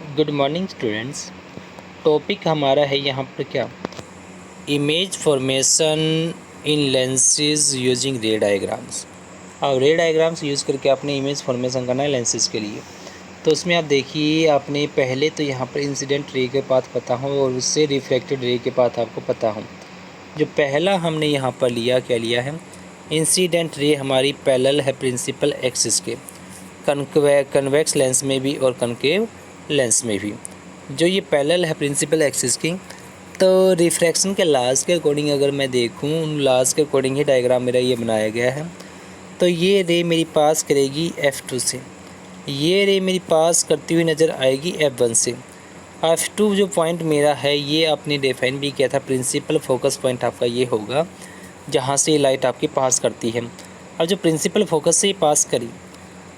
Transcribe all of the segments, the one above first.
Good morning students. Topic हमारा है यहाँ पर क्या, इमेज फॉर्मेशन इन लेंसेज यूजिंग रे डायग्राम्स। अब रे डायग्राम्स यूज़ करके आपने इमेज फॉर्मेशन करना है लेंसेज के लिए। तो उसमें आप देखिए, आपने पहले तो यहाँ पर इंसिडेंट रे के पाथ पता हो और उससे रिफ्लेक्टेड रे के पाथ आपको पता हो। जो पहला हमने यहाँ पर लिया, क्या लिया है, इंसिडेंट रे हमारी पैरेलल है प्रिंसिपल एक्सिस के, कन्वेक्स लेंस में भी और कनकेव लेंस में भी। जो ये पैरेलल है प्रिंसिपल एक्सिस की, तो रिफ्रैक्शन के लॉज के अकॉर्डिंग अगर मैं देखूँ, उन लॉज के अकॉर्डिंग ही डायग्राम मेरा ये बनाया गया है। तो ये रे मेरी पास करेगी F2 से, ये रे मेरी पास करती हुई नज़र आएगी F1 से। F2 जो पॉइंट मेरा है ये आपने डिफाइन भी किया था, प्रिंसिपल फोकस पॉइंट आपका ये होगा जहाँ से लाइट आपकी पास करती है। और जो प्रिंसिपल फोकस से पास करी,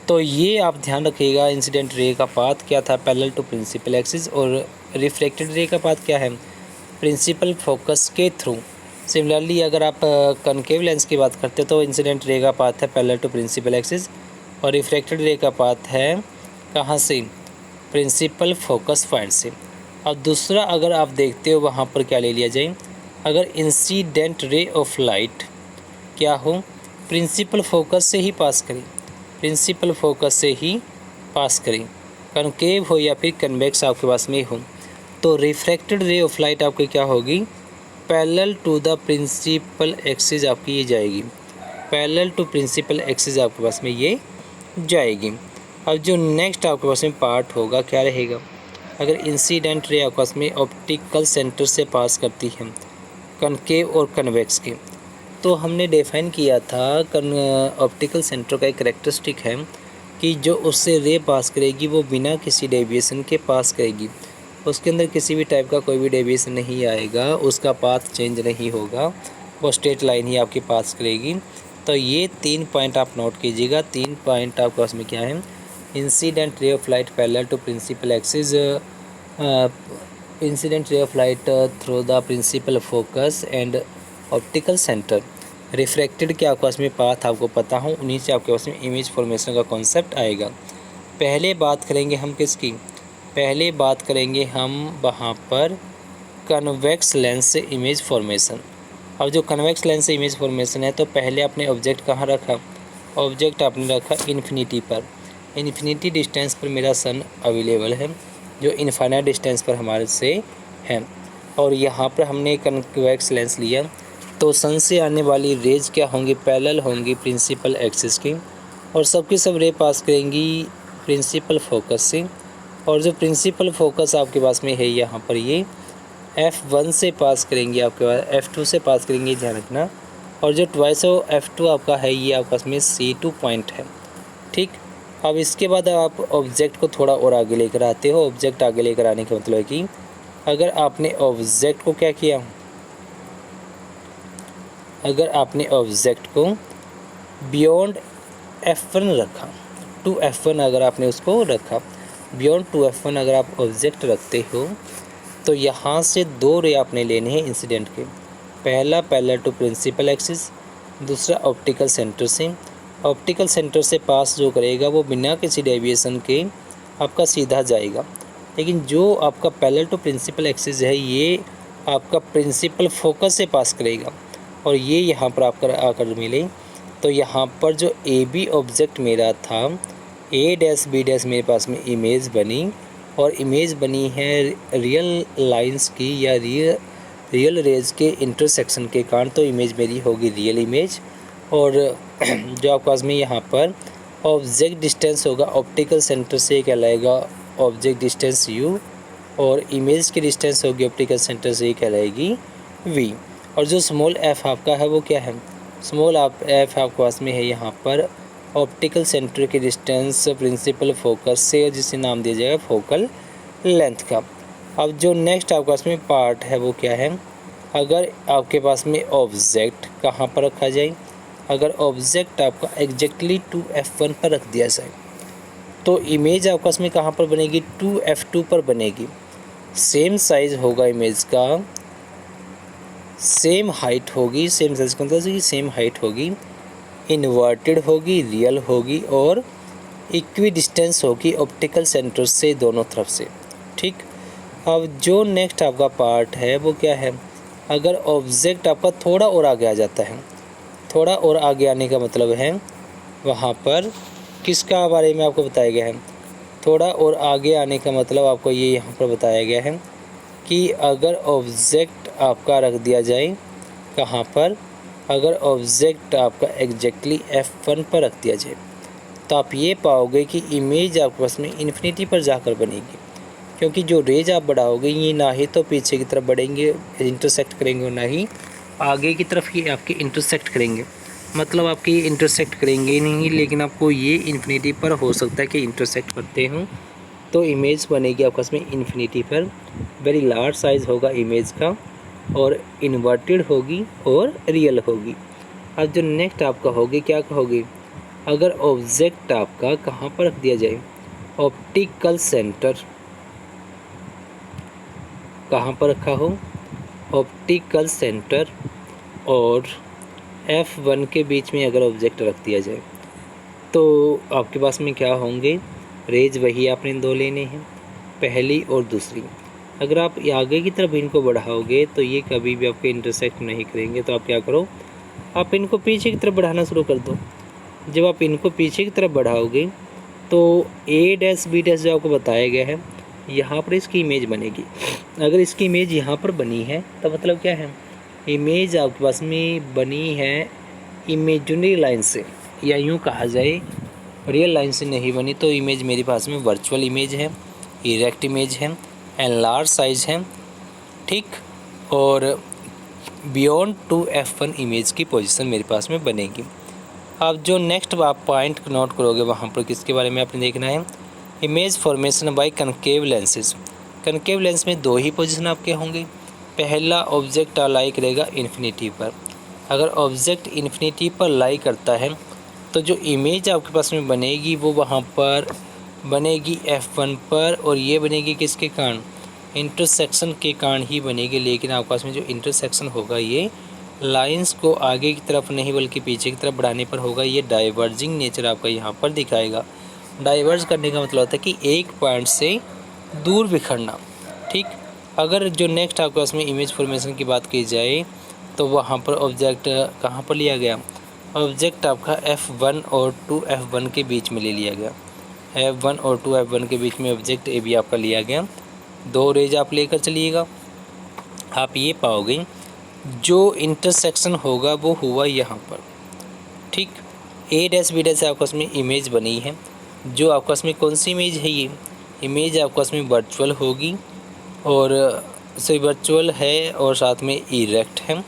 तो ये आप ध्यान रखिएगा, इंसिडेंट रे का पाथ क्या था, पैरेलल टू प्रिंसिपल एक्सिस, और रिफ्लेक्टेड रे का पाथ क्या है, प्रिंसिपल फोकस के थ्रू। सिमिलरली अगर आप कनकेव लेंस की बात करते हो तो इंसिडेंट रे का पाथ है पैरेलल टू प्रिंसिपल एक्सिस, और रिफ्लेक्टेड रे का पाथ है कहाँ से, प्रिंसिपल फोकस पॉइंट से। और दूसरा अगर आप देखते हो वहाँ पर क्या ले लिया जाए, अगर इंसिडेंट रे ऑफ लाइट क्या हो, प्रिंसिपल फोकस से ही पास करें, प्रिंसिपल फोकस से ही पास करें, कनकेव हो या फिर कन्वेक्स आपके पास में हो, तो रिफ्रैक्टेड रे ऑफ लाइट आपकी क्या होगी, parallel to the principal axis आपकी ये जाएगी, पैरेलल टू प्रिंसिपल एक्सिस आपके पास में ये जाएगी। अब जो नेक्स्ट आपके पास में पार्ट होगा क्या रहेगा, अगर इंसिडेंट रे आपके पास में ऑप्टिकल सेंटर से पास करती है, कनकेव और कन्वेक्स के, तो हमने डिफाइन किया था ऑप्टिकल सेंटर का एक करेक्टरिस्टिक है कि जो उससे रे पास करेगी वो बिना किसी डेविएशन के पास करेगी, उसके अंदर किसी भी टाइप का कोई भी डेविएशन नहीं आएगा, उसका पाथ चेंज नहीं होगा, वो स्ट्रेट लाइन ही आपके पास करेगी। तो ये 3 पॉइंट आप नोट कीजिएगा। 3 पॉइंट आपके पास में क्या है, incident ray of light parallel to principal axis, incident ray of light through the principal focus and optical centre, refracted के आपके पास में पाथ आपको पता हो, उन्हीं से आपके पास में इमेज फॉर्मेशन का कॉन्सेप्ट आएगा। पहले बात करेंगे हम किसकी, पहले बात करेंगे हम वहाँ पर कन्वेक्स लेंस से इमेज फॉर्मेशन। और जो कन्वेक्स लेंस से इमेज फॉर्मेशन है, तो पहले आपने ऑब्जेक्ट कहाँ रखा, ऑब्जेक्ट आपने रखा इन्फिनिटी पर, इन्फिनिटी डिस्टेंस पर मेरा सन अवेलेबल है, जो इनफाइनाइट डिस्टेंस पर हमारे से है। और यहाँ पर हमने कन्वेक्स लेंस लिया, तो सन से आने वाली रेज क्या होंगी, पैरेलल होंगी प्रिंसिपल एक्सिस की, और सबकी सब रे पास करेंगी प्रिंसिपल फोकस से। और जो प्रिंसिपल फोकस आपके पास में है यहाँ पर, ये F1 से पास करेंगी, आपके पास F2 से पास करेंगी, ध्यान रखना। और जो ट्वाइस F2 आपका है, ये आपके पास में C2 पॉइंट है, ठीक। अब इसके बाद आप ऑब्जेक्ट को थोड़ा और आगे लेकर आते हो। ऑब्जेक्ट आगे लेकर आने का मतलब है कि अगर आपने ऑब्जेक्ट को क्या किया, अगर आपने ऑब्जेक्ट को बियॉन्ड F1 रखा, टू F1 अगर आपने उसको रखा, बियॉन्ड टू F1 अगर आप ऑब्जेक्ट रखते हो, तो यहाँ से 2 रे आपने लेने हैं इंसिडेंट के। पहला पैरेलल टू प्रिंसिपल एक्सिस, दूसरा ऑप्टिकल सेंटर से। ऑप्टिकल सेंटर से पास जो करेगा वो बिना किसी डेविएशन के आपका सीधा जाएगा, लेकिन जो आपका पैरेलल टू प्रिंसिपल एक्सिस है, ये आपका प्रिंसिपल फोकस से पास करेगा, और ये यहाँ पर आपका आकर मिले। तो यहाँ पर जो ए बी ऑब्जेक्ट मेरा था, A डैश B डैश मेरे पास में इमेज बनी, और इमेज बनी है रियल लाइंस की या रियल रेज के इंटरसेक्शन के कारण, तो इमेज मेरी होगी रियल इमेज। और जो आपके पास में यहाँ पर ऑब्जेक्ट डिस्टेंस होगा ऑप्टिकल सेंटर से, कहलाएगा ऑब्जेक्ट डिस्टेंस U, और इमेज की डिस्टेंस होगी ऑप्टिकल सेंटर से, कहलाएगी V। और जो स्मॉल f आपका है वो क्या है, स्मॉल f आपके पास में है यहाँ पर ऑप्टिकल सेंटर की डिस्टेंस प्रिंसिपल फोकस से, जिसे नाम दिया जाएगा फोकल लेंथ का। अब जो नेक्स्ट आपके पास में पार्ट है वो क्या है, अगर आपके पास में ऑब्जेक्ट कहाँ पर रखा जाए, अगर ऑब्जेक्ट आपका एग्जैक्टली 2F1 पर रख दिया जाए, तो इमेज आपके पास में कहाँ पर बनेगी, 2F2 पर बनेगी। सेम साइज़ होगा इमेज का, सेम हाइट होगी, सेम साइज का मतलब कि सेम हाइट होगी, इन्वर्टेड होगी, रियल होगी, और इक्वी डिस्टेंस होगी ऑप्टिकल सेंटर से दोनों तरफ से। ठीक। अब जो नेक्स्ट आपका पार्ट है वो क्या है, अगर ऑब्जेक्ट आपका थोड़ा और आगे आ जाता है, थोड़ा और आगे आने का मतलब है वहाँ पर किसका बारे में आपको बताया गया है, थोड़ा और आगे आने का मतलब आपको ये यहाँ पर बताया गया है कि अगर ऑब्जेक्ट आपका रख दिया जाए कहाँ पर, अगर ऑब्जेक्ट आपका एग्जैक्टली F1 पर रख दिया जाए तो आप ये पाओगे कि इमेज आपके पास में इन्फिनिटी पर जाकर बनेगी, क्योंकि जो रेज आप बढ़ाओगे ये ना ही तो पीछे की तरफ बढ़ेंगे इंटरसेक्ट करेंगे और ना ही आगे की तरफ ये आपके इंटरसेक्ट करेंगे, मतलब आपके ये इंटरसेक्ट करेंगे नहीं, लेकिन आपको ये इन्फिनिटी पर हो सकता है कि इंटरसेक्ट करते हों, तो इमेज बनेगी आपस में इन्फिनिटी पर। वेरी लार्ज साइज़ होगा इमेज का और इन्वर्टेड होगी और रियल होगी। अब जो नेक्स्ट आपका होगी क्या कहोगे, अगर ऑब्जेक्ट आपका कहाँ पर रख दिया जाए, ऑप्टिकल सेंटर, कहाँ पर रखा हो, ऑप्टिकल सेंटर और F1 के बीच में अगर ऑब्जेक्ट रख दिया जाए तो आपके पास में क्या होंगे, रेज वही आपने दो लेने हैं, पहली और दूसरी। अगर आप आगे की तरफ इनको बढ़ाओगे तो ये कभी भी आपके इंटरसेक्ट नहीं करेंगे, तो आप क्या करो, आप इनको पीछे की तरफ बढ़ाना शुरू कर दो। जब आप इनको पीछे की तरफ बढ़ाओगे तो A-B- जो आपको बताया गया है यहाँ पर इसकी इमेज बनेगी। अगर इसकी इमेज यहाँ पर बनी है तो मतलब क्या है, इमेज आपके पास में बनी है इमेजिनरी लाइन से, या यूँ कहा जाए रियल लाइन से नहीं बनी, तो इमेज मेरे पास में वर्चुअल इमेज है, इरेक्ट इमेज है एंड लार्ज साइज है, ठीक। और बियॉन्ड टू F1 इमेज की पोजीशन मेरे पास में बनेगी। अब जो नेक्स्ट आप पॉइंट नोट करोगे वहाँ पर किसके बारे में आपने देखना है, image formation by concave lenses. Concave lens में दो ही पोजीशन आपके होंगे, पहला ऑब्जेक्ट लाई करेगा इन्फिनिटी पर, अगर ऑब्जेक्ट इन्फिनिटी पर लाई करता है तो जो इमेज आपके पास में बनेगी वो वहाँ पर बनेगी F1 पर, और ये बनेगी किसके कारण, इंटरसेक्शन के कारण ही बनेगी। लेकिन आपके पास में जो इंटरसेक्शन होगा ये लाइंस को आगे की तरफ नहीं बल्कि पीछे की तरफ बढ़ाने पर होगा, ये डाइवर्जिंग नेचर आपका यहाँ पर दिखाएगा। डाइवर्ज करने का मतलब होता है कि एक पॉइंट से दूर बिखरना, ठीक। अगर जो नेक्स्ट आपके पास में इमेज फॉर्मेशन की बात की जाए तो वहाँ पर ऑब्जेक्ट कहाँ पर लिया गया, ऑब्जेक्ट आपका F1 और 2F1 के बीच में ले लिया गया, F1 और 2F1 के बीच में ऑब्जेक्ट AB आपका लिया गया। दो रेज आप लेकर चलिएगा, आप ये पाओगे जो इंटरसेक्शन होगा वो हुआ यहाँ पर, ठीक। A-B- से आपस में इमेज बनी है, जो आपस में कौन सी इमेज है, ये इमेज आपस में वर्चुअल होगी और से वर्चुअल है और साथ में इरेक्ट है,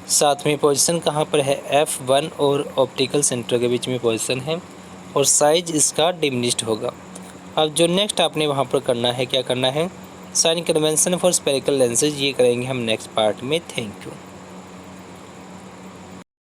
साथ में पोजीशन कहाँ पर है, F1 और ऑप्टिकल सेंटर के बीच में पोजीशन है और साइज इसका डिमिनिश्ड होगा। अब जो नेक्स्ट आपने वहाँ पर करना है, क्या करना है, sign convention for spherical lenses, ये करेंगे हम नेक्स्ट पार्ट में। Thank you.